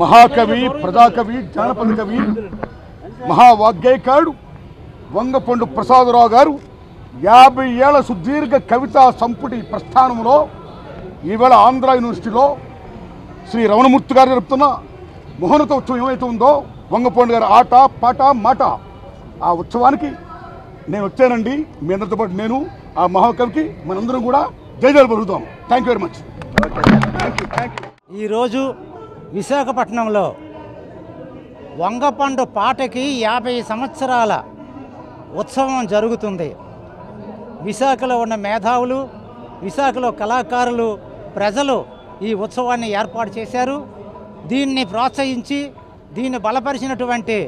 మహాకవి, ప్రజాకవి, జానపద కవి, మహావాగ్గేయకారుడు వంగపండు ప్రసాదరావు గారు 50 ఏళ్ల సుదీర్ఘ కవితా సంపుటి ప్రస్థానంలో ఈవేళ ఆంధ్ర యూనివర్సిటీలో శ్రీ రమణమూర్తి గారు జరుపుతున్న మహోన్నత ఉత్సవం ఏమైతే ఉందో వంగపండు గారి ఆట పాట మాట, ఆ ఉత్సవానికి నేను వచ్చానండి. మీ అందరితో పాటు నేను ఆ మహాకవికి మనందరం కూడా జయజయలు పలుకుతాం. Thank you very much. ఈరోజు విశాఖపట్నంలో వంగపండు పాటకి 50 సంవత్సరాల ఉత్సవం జరుగుతుంది. విశాఖలో ఉన్న మేధావులు, విశాఖలో కళాకారులు, ప్రజలు ఈ ఉత్సవాన్ని ఏర్పాటు చేశారు. దీన్ని ప్రోత్సహించి దీన్ని బలపరిచినటువంటి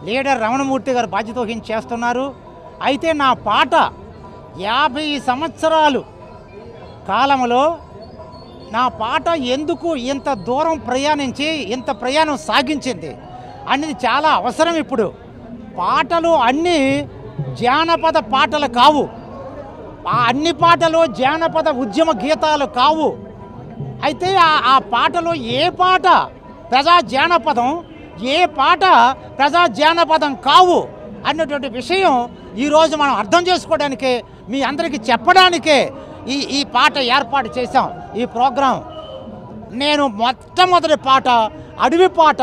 లీడర్ రమణమూర్తి గారు బాధ్యత వహించి చేస్తున్నారు. అయితే నా పాట 50 సంవత్సరాలు కాలంలో నా పాట ఎందుకు ఇంత దూరం ప్రయాణించి ఇంత ప్రయాణం సాగించింది అనేది చాలా అవసరం. ఇప్పుడు పాటలు అన్నీ జానపద పాటలు కావు, అన్ని పాటలు జానపద ఉద్యమ గీతాలు కావు. అయితే ఆ పాటలో ఏ పాట ప్రజా జానపదం, ఏ పాట ప్రజా జానపదం కావు అన్నటువంటి విషయం ఈరోజు మనం అర్థం చేసుకోవడానికే, మీ అందరికీ చెప్పడానికే ఈ పాట ఏర్పాటు చేశాం. ఈ ప్రోగ్రాం నేను మొట్టమొదటి పాట అడవి పాట,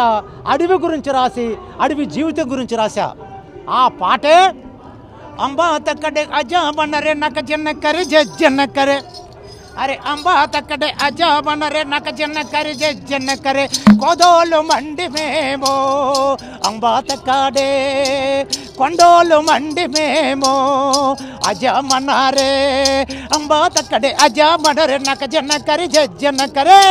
అడవి గురించి రాసి అడవి జీవితం గురించి రాశా. ఆ పాటే అంబా తక్కడే అజా బనరే నక చిన్న కరి జన్న కరే, అరే అంబా తక్కడే అజా బనరే నక చిన్న కరి జన్న కరే, కోదోలు మండి మేమో అంబా తక్కడే కొండోలు మండి మేమో అజా మన్నారే, అంబా తక్కడే అజా బనరే నక చిన్న కరి జన్న కరే.